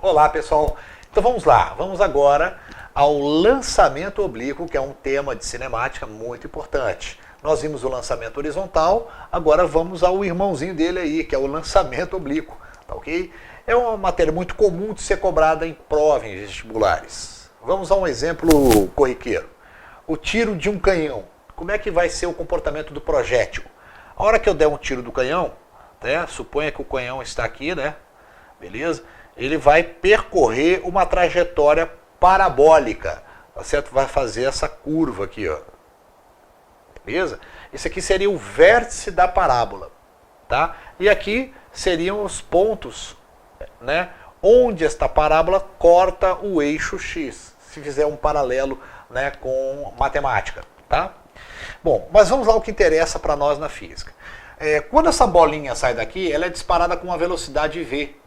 Olá pessoal, então vamos lá, vamos agora ao lançamento oblíquo, que é um tema de cinemática muito importante. Nós vimos o lançamento horizontal, agora vamos ao irmãozinho dele aí, que é o lançamento oblíquo, tá ok? É uma matéria muito comum de ser cobrada em provas em vestibulares. Vamos a um exemplo corriqueiro. O tiro de um canhão. Como é que vai ser o comportamento do projétil? A hora que eu der um tiro do canhão, né, suponha que o canhão está aqui, né, beleza? Ele vai percorrer uma trajetória parabólica, tá certo? Vai fazer essa curva aqui, ó. Beleza? Esse aqui seria o vértice da parábola, tá? E aqui seriam os pontos, né, onde esta parábola corta o eixo X, se fizer um paralelo, né, com matemática, tá? Bom, mas vamos lá ao que interessa para nós na física. Quando essa bolinha sai daqui, ela é disparada com uma velocidade v.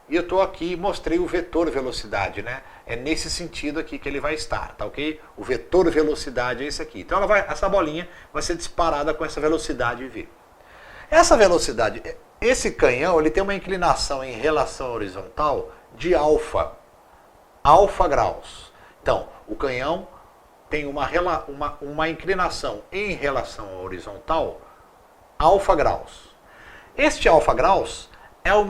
E eu estou aqui, mostrei o vetor velocidade, né? É nesse sentido aqui que ele vai estar, tá ok? O vetor velocidade é esse aqui. Então essa bolinha vai ser disparada com essa velocidade v. Essa velocidade, esse canhão, ele tem uma inclinação em relação à horizontal de alfa graus. Então, o canhão tem uma inclinação em relação à horizontal alfa graus. Este alfa graus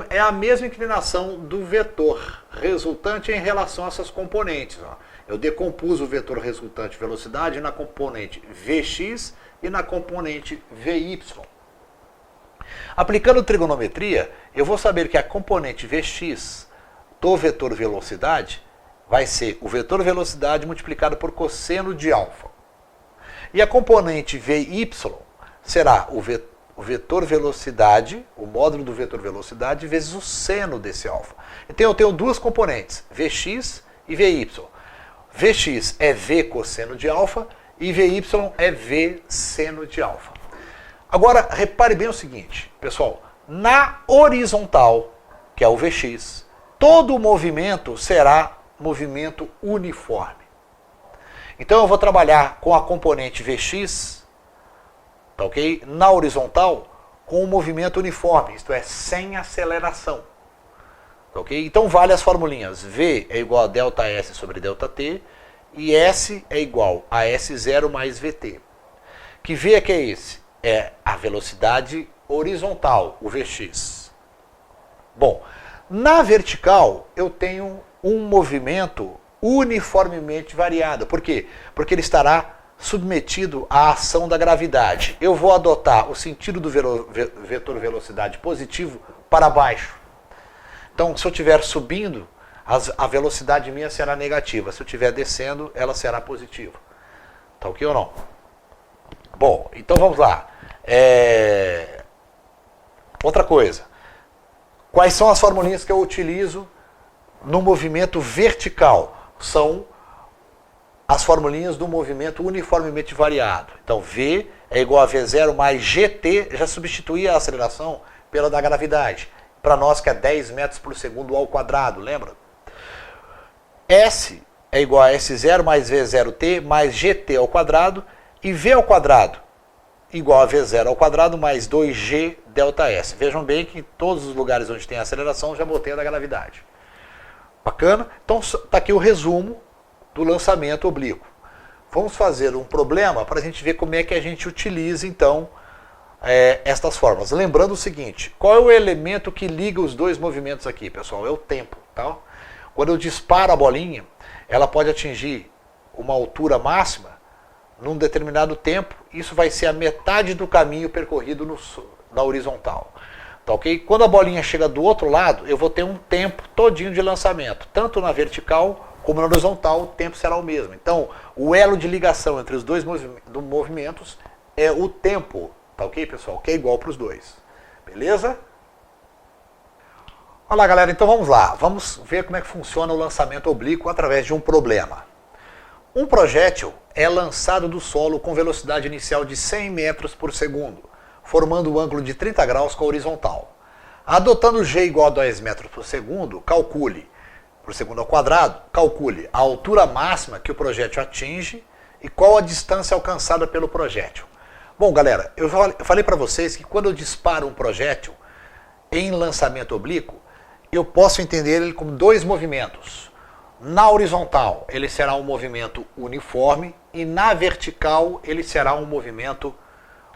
é a mesma inclinação do vetor resultante em relação a essas componentes. Ó. Eu decompus o vetor resultante velocidade na componente Vx e na componente Vy. Aplicando trigonometria, eu vou saber que a componente Vx do vetor velocidade vai ser o vetor velocidade multiplicado por cosseno de alfa. E a componente Vy será o vetor velocidade, o módulo do vetor velocidade, vezes o seno desse alfa. Então eu tenho duas componentes, Vx e Vy. Vx é V cosseno de alfa e Vy é V seno de alfa. Agora, repare bem o seguinte, pessoal, na horizontal, que é o Vx, todo o movimento será movimento uniforme. Então eu vou trabalhar com a componente Vx, tá ok? Na horizontal, com o movimento uniforme, isto é, sem aceleração. Tá ok? Então vale as formulinhas. V é igual a ΔS sobre ΔT e S é igual a S0 mais VT. Que V é que é esse? É a velocidade horizontal, o Vx. Bom, na vertical eu tenho um movimento uniformemente variado. Por quê? Porque ele estará submetido à ação da gravidade. Eu vou adotar o sentido do vetor velocidade positivo para baixo. Então, se eu estiver subindo, a velocidade minha será negativa. Se eu estiver descendo, ela será positiva. Tá ok ou não? Bom, então vamos lá. Outra coisa. Quais são as formulinhas que eu utilizo no movimento vertical? São as formulinhas do movimento uniformemente variado. Então, V é igual a V0 mais GT, já substituí a aceleração pela da gravidade. Para nós que é 10 metros por segundo ao quadrado, lembra? S é igual a S0 mais V0t mais GT ao quadrado e V ao quadrado igual a V0 ao quadrado mais 2G ΔS. Vejam bem que em todos os lugares onde tem aceleração já botei a da gravidade. Bacana? Então está aqui o resumo do lançamento oblíquo. Vamos fazer um problema para a gente ver como é que a gente utiliza, então, estas fórmulas. Lembrando o seguinte, qual é o elemento que liga os dois movimentos aqui, pessoal? É o tempo, tá? Quando eu disparo a bolinha, ela pode atingir uma altura máxima num determinado tempo. Isso vai ser a metade do caminho percorrido na horizontal. Tá ok? Quando a bolinha chega do outro lado, eu vou ter um tempo todinho de lançamento. Tanto na vertical como na horizontal, o tempo será o mesmo. Então, o elo de ligação entre os dois movimentos é o tempo. Tá ok, pessoal? Que é igual para os dois. Beleza? Olá, galera. Então vamos lá. Vamos ver como é que funciona o lançamento oblíquo através de um problema. Um projétil é lançado do solo com velocidade inicial de 100 metros por segundo, formando um ângulo de 30 graus com a horizontal. Adotando G igual a 2 metros por segundo, calcule, por segundo ao quadrado, calcule a altura máxima que o projétil atinge e qual a distância alcançada pelo projétil. Bom, galera, eu falei para vocês que quando eu disparo um projétil em lançamento oblíquo, eu posso entender ele como dois movimentos. Na horizontal, ele será um movimento uniforme e na vertical, ele será um movimento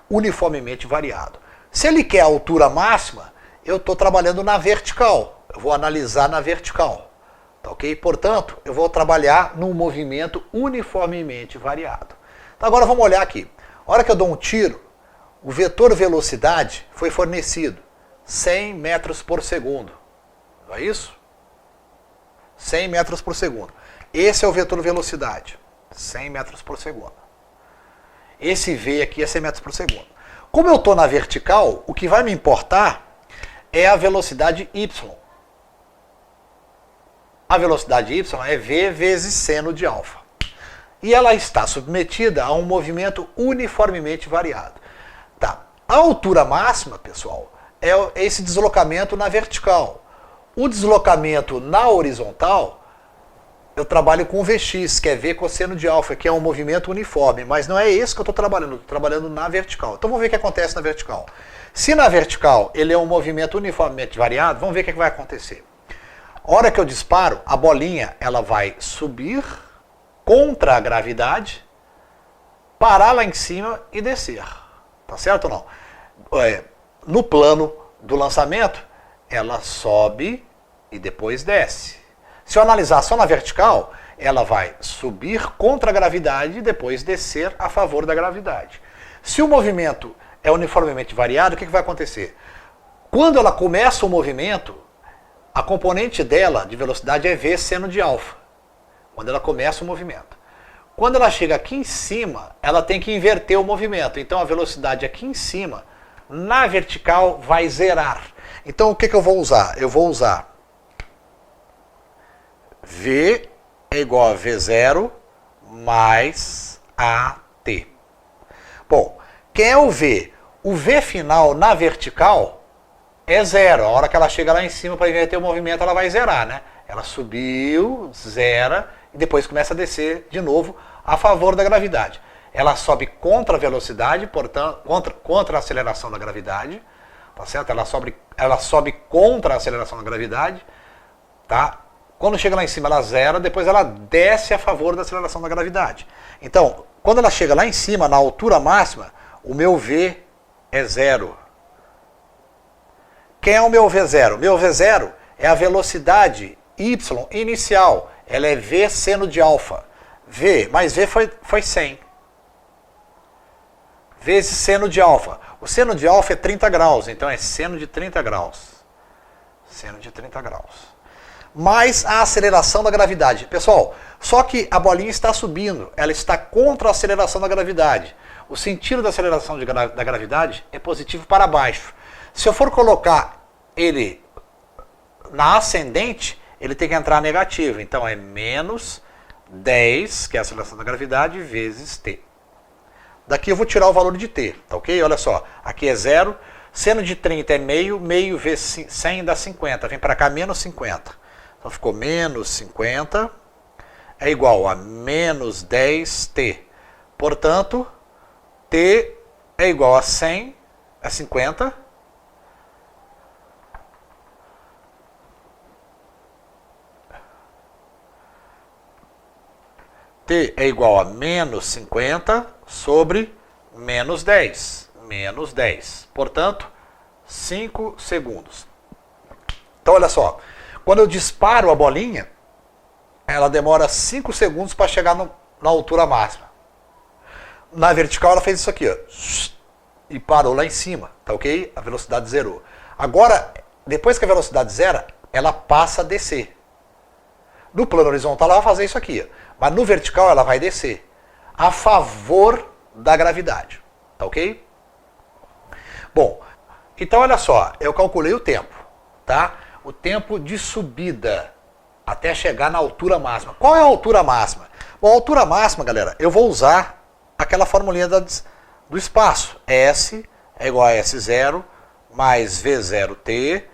uniformemente variado. Se ele quer a altura máxima, eu estou trabalhando na vertical. Eu vou analisar na vertical. Tá ok? Portanto, eu vou trabalhar num movimento uniformemente variado. Então agora vamos olhar aqui. A hora que eu dou um tiro, o vetor velocidade foi fornecido 100 metros por segundo. Não é isso? 100 metros por segundo. Esse é o vetor velocidade. 100 metros por segundo. Esse V aqui é 100 metros por segundo. Como eu estou na vertical, o que vai me importar é a velocidade y. A velocidade y é V vezes seno de alfa. E ela está submetida a um movimento uniformemente variado. Tá. A altura máxima, pessoal, é esse deslocamento na vertical. O deslocamento na horizontal, eu trabalho com Vx, que é V cosseno de alfa, que é um movimento uniforme, mas não é esse que eu estou trabalhando, eu estou trabalhando na vertical. Então vamos ver o que acontece na vertical. Se na vertical ele é um movimento uniformemente variado, vamos ver o que vai acontecer. A hora que eu disparo, a bolinha ela vai subir contra a gravidade, parar lá em cima e descer. Tá certo ou não? No plano do lançamento, ela sobe e depois desce. Se eu analisar só na vertical, ela vai subir contra a gravidade e depois descer a favor da gravidade. Se o movimento é uniformemente variado, o que vai acontecer? Quando ela começa o movimento, a componente dela de velocidade é V seno de alfa. Quando ela começa o movimento. Quando ela chega aqui em cima, ela tem que inverter o movimento. Então a velocidade aqui em cima, na vertical, vai zerar. Então o que eu vou usar? Eu vou usar V é igual a V0 mais AT. Bom, quem é o V? O V final na vertical é zero. A hora que ela chega lá em cima para inverter o movimento, ela vai zerar, né? Ela subiu, zera, e depois começa a descer de novo a favor da gravidade. Ela sobe contra a velocidade, portanto, contra a aceleração da gravidade, tá certo? Ela sobe contra a aceleração da gravidade, tá? Quando chega lá em cima, ela zera, depois ela desce a favor da aceleração da gravidade. Então, quando ela chega lá em cima, na altura máxima, o meu V é zero. Quem é o meu V0? Meu V0 é a velocidade y inicial. Ela é V seno de alfa. V, mais V foi 100. Vezes seno de alfa. O seno de alfa é 30 graus, então é seno de 30 graus. Seno de 30 graus. Mais a aceleração da gravidade. Pessoal, só que a bolinha está subindo, ela está contra a aceleração da gravidade. O sentido da aceleração da gravidade é positivo para baixo. Se eu for colocar ele na ascendente, ele tem que entrar negativo. Então é menos 10, que é a aceleração da gravidade, vezes t. Daqui eu vou tirar o valor de t, tá ok? Olha só, aqui é zero, seno de 30 é meio, meio vezes 100 dá 50, vem para cá menos 50. Então ficou menos 50 é igual a menos 10t. Portanto, t é igual a 100, a 50. T é igual a menos 50 sobre menos 10. Menos 10. Portanto, 5 segundos. Então, olha só. Quando eu disparo a bolinha, ela demora 5 segundos para chegar na altura máxima. Na vertical, ela fez isso aqui, ó, e parou lá em cima, tá ok? A velocidade zerou. Agora, depois que a velocidade zera, ela passa a descer. No plano horizontal, ela vai fazer isso aqui, ó, mas no vertical, ela vai descer a favor da gravidade, tá ok? Bom, então olha só, eu calculei o tempo, tá? O tempo de subida até chegar na altura máxima. Qual é a altura máxima? Bom, a altura máxima, galera, eu vou usar aquela formulinha do espaço. S é igual a S0 mais V0t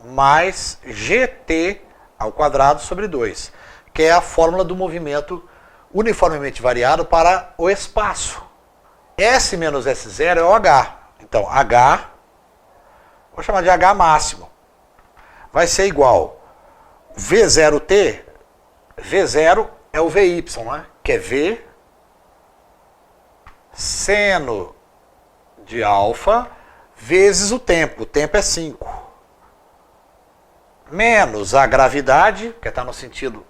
mais GT ao quadrado sobre 2, que é a fórmula do movimento uniformemente variado para o espaço. S menos S0 é o H. Então, H, vou chamar de H máximo. vai ser igual V0T, V0 é o VY, né? Que é V seno de alfa vezes o tempo é 5. Menos a gravidade, que está no sentido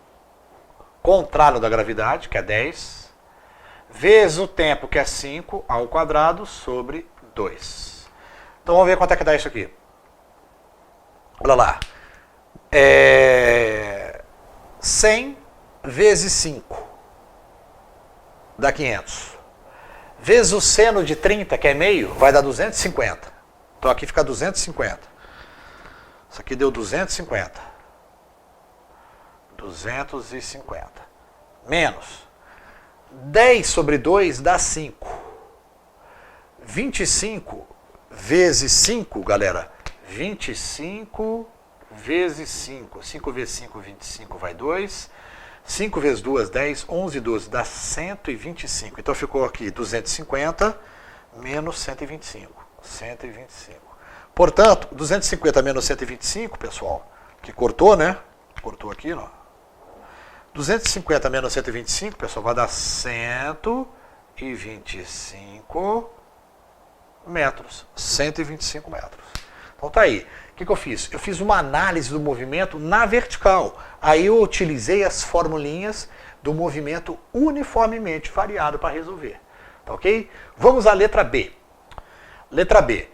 contrário da gravidade, que é 10, vezes o tempo, que é 5, ao quadrado, sobre 2. Então vamos ver quanto é que dá isso aqui. Olha lá. 100 vezes 5 dá 500. Vezes o seno de 30, que é meio, vai dar 250. Então aqui fica 250. Isso aqui deu 250. 250. Menos 10 sobre 2 dá 5. 25 vezes 5, galera. 25 vezes 5. 5 vezes 5, 25 vai 2. 5 vezes 2, 10. 11, 12 dá 125. Então ficou aqui 250 menos 125. 125. Portanto, 250 menos 125, pessoal, que cortou, né? Cortou aqui, ó. 250 menos 125, pessoal, vai dar 125 metros. 125 metros. Então tá aí. O que eu fiz? Eu fiz uma análise do movimento na vertical. Aí eu utilizei as formulinhas do movimento uniformemente variado para resolver. Tá ok? Vamos à letra B. Letra B.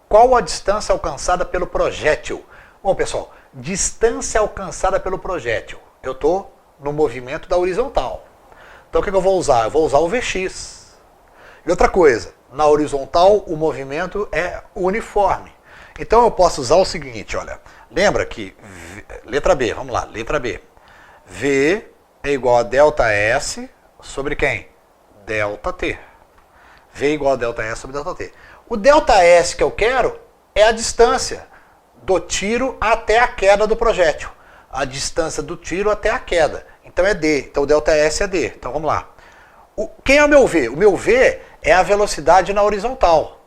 Qual a distância alcançada pelo projétil? Bom, pessoal, distância alcançada pelo projétil. Eu estou no movimento da horizontal. Então o que eu vou usar? Eu vou usar o Vx. E outra coisa, na horizontal o movimento é uniforme. Então eu posso usar o seguinte, olha. Lembra que, letra B, vamos lá, letra B. V é igual a ΔS sobre quem? ΔT. V é igual a ΔS sobre ΔT. O ΔS que eu quero é a distância do tiro até a queda do projétil. A distância do tiro até a queda. Então é D. Então o ΔS é D. Então vamos lá. Quem é o meu V? O meu V é a velocidade na horizontal.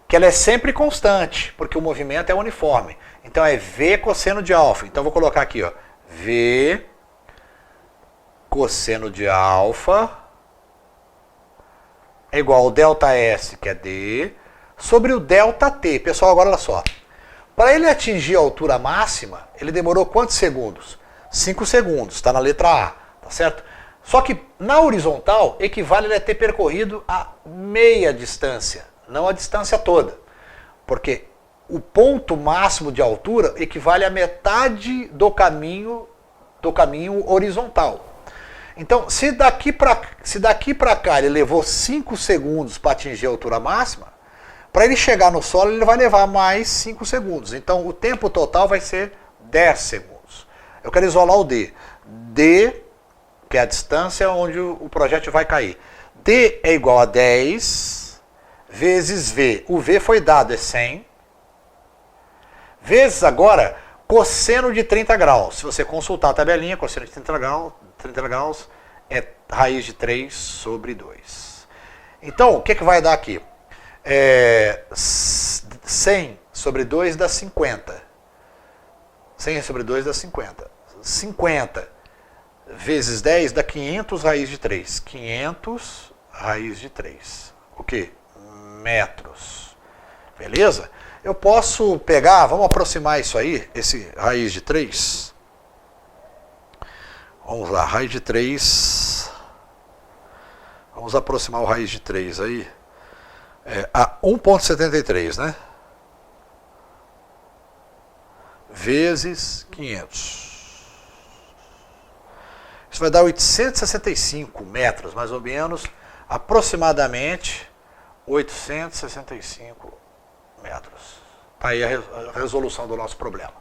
Que ela é sempre constante, porque o movimento é uniforme. Então é V cosseno de alfa. Então eu vou colocar aqui, ó. V cosseno de alfa é igual ao ΔS, que é D, sobre o ΔT. Pessoal, agora olha só. Para ele atingir a altura máxima, ele demorou quantos segundos? 5 segundos, está na letra A, tá certo? Só que na horizontal equivale a ter percorrido a meia distância, não a distância toda. Porque o ponto máximo de altura equivale a metade do caminho horizontal. Então, se daqui para cá ele levou 5 segundos para atingir a altura máxima, para ele chegar no solo ele vai levar mais 5 segundos. Então, o tempo total vai ser 10 segundos. Eu quero isolar o D. D, que é a distância onde o projétil vai cair. D é igual a 10 vezes V. O V foi dado, é 100. Vezes agora cosseno de 30 graus. Se você consultar a tabelinha, cosseno de 30 graus é raiz de 3 sobre 2. Então, o que vai dar aqui? 100 sobre 2 dá 50. 100 sobre 2 dá 50. 50 vezes 10 dá 500 raiz de 3. 500 raiz de 3. O quê? Metros. Beleza? Eu posso pegar, vamos aproximar isso aí, esse raiz de 3. Vamos lá, raiz de 3. Vamos aproximar o raiz de 3 aí. A 1,73, né? Vezes 500. Isso vai dar 865 metros, mais ou menos. Aproximadamente 865 metros. Está aí a resolução do nosso problema.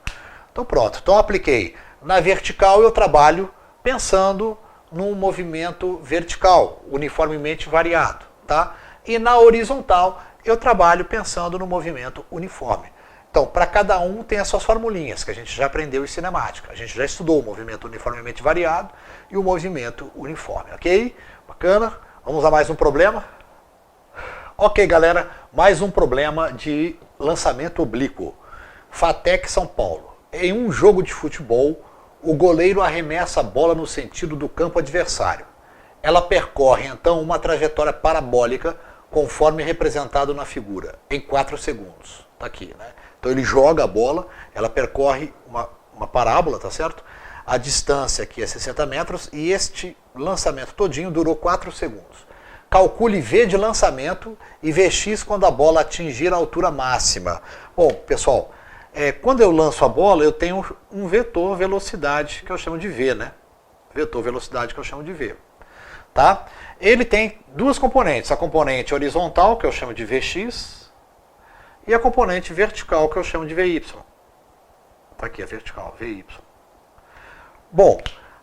Então pronto. Então apliquei. Na vertical eu trabalho pensando num movimento vertical, uniformemente variado, tá? E na horizontal eu trabalho pensando no movimento uniforme. Então, para cada um tem as suas formulinhas, que a gente já aprendeu em cinemática. A gente já estudou o movimento uniformemente variado e o movimento uniforme, ok? Bacana? Vamos a mais um problema? Ok, galera, mais um problema de lançamento oblíquo. FATEC São Paulo. em um jogo de futebol, o goleiro arremessa a bola no sentido do campo adversário. Ela percorre, então, uma trajetória parabólica, conforme representado na figura, em 4 segundos. Está aqui, né? Então ele joga a bola, ela percorre uma parábola, tá certo? A distância aqui é 60 metros e este lançamento todinho durou 4 segundos. Calcule V de lançamento e Vx quando a bola atingir a altura máxima. Bom, pessoal, quando eu lanço a bola, eu tenho um vetor velocidade, que eu chamo de V, né? Vetor velocidade que eu chamo de V. Tá? Ele tem 2 componentes. A componente horizontal, que eu chamo de Vx, e a componente vertical, que eu chamo de Vy. Tá aqui a vertical, Vy. Bom,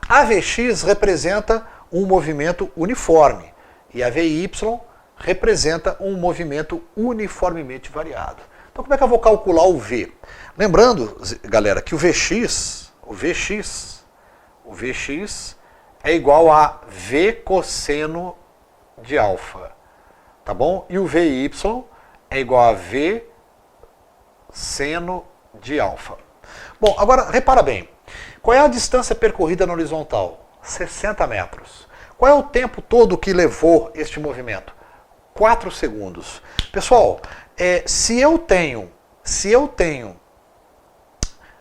a Vx representa um movimento uniforme e a Vy representa um movimento uniformemente variado. Então como é que eu vou calcular o V? Lembrando, galera, que o Vx é igual a V cosseno de alfa, tá bom? E o Vy é igual a V seno de alfa. Bom, agora repara bem. Qual é a distância percorrida na horizontal? 60 metros. Qual é o tempo todo que levou este movimento? 4 segundos. Pessoal, se eu tenho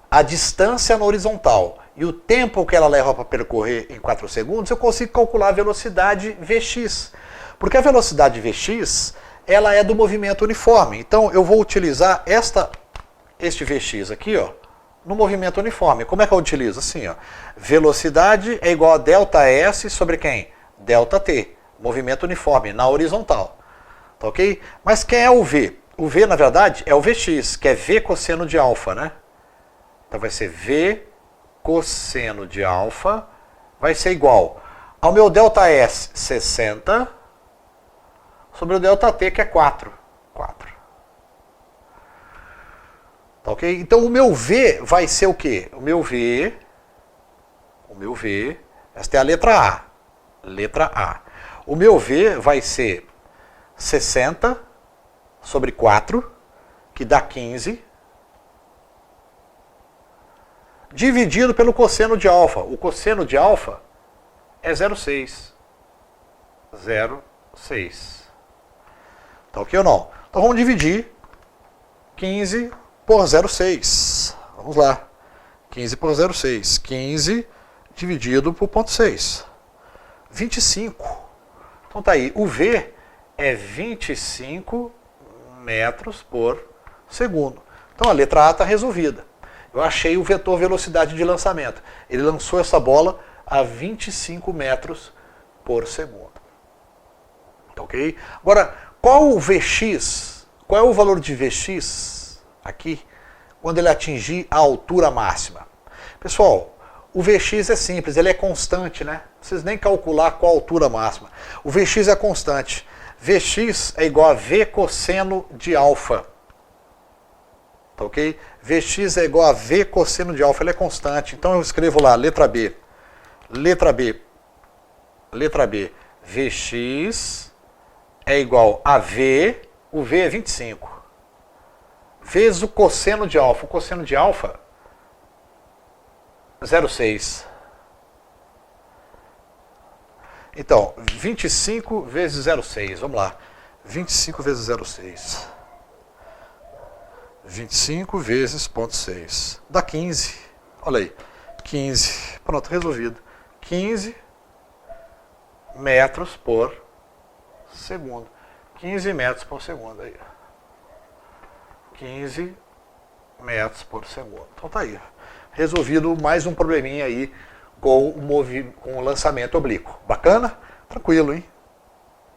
a distância na horizontal e o tempo que ela leva para percorrer em 4 segundos, eu consigo calcular a velocidade Vx. Porque a velocidade Vx, ela é do movimento uniforme. Então eu vou utilizar este Vx aqui, ó, no movimento uniforme. Como é que eu utilizo? Assim, ó. Velocidade é igual a ΔS sobre quem? ΔT. Movimento uniforme, na horizontal. Tá ok? Mas quem é o V? O V, na verdade, é o Vx, que é V cosseno de alfa, né? Então vai ser V cosseno de alfa, vai ser igual ao meu ΔS, 60, sobre o ΔT, que é 4. Tá ok? Então o meu V vai ser o quê? O meu V, esta é a letra A. O meu V vai ser 60 sobre 4, que dá 15, dividido pelo cosseno de alfa. O cosseno de alfa é 0,6. 0,6. Tá ok ou não? Então vamos dividir 15 por 0,6. Vamos lá. 15 por 0,6. 15 dividido por 0,6. 25. Então tá aí. O V é 25 metros por segundo. Então a letra A está resolvida. Eu achei o vetor velocidade de lançamento. Ele lançou essa bola a 25 metros por segundo. Tá ok? Agora, qual o Vx? Qual é o valor de Vx aqui quando ele atingir a altura máxima? Pessoal, o Vx é simples, ele é constante, né? Não precisa nem calcular qual a altura máxima. O Vx é constante. Vx é igual a V cosseno de alfa. Tá ok? Vx é igual a V cosseno de alfa, ele é constante. Então eu escrevo lá, letra B. Vx é igual a V, o V é 25, vezes o cosseno de alfa. O cosseno de alfa, 0,6. Então, 25 vezes 0,6, vamos lá. 25 vezes 0,6. 25 vezes 0,6. Dá 15. Olha aí. 15. Pronto, resolvido. 15 metros por segundo. 15 metros por segundo aí. 15 metros por segundo. Então tá aí. Resolvido mais um probleminha aí com o lançamento oblíquo. Bacana? Tranquilo, hein?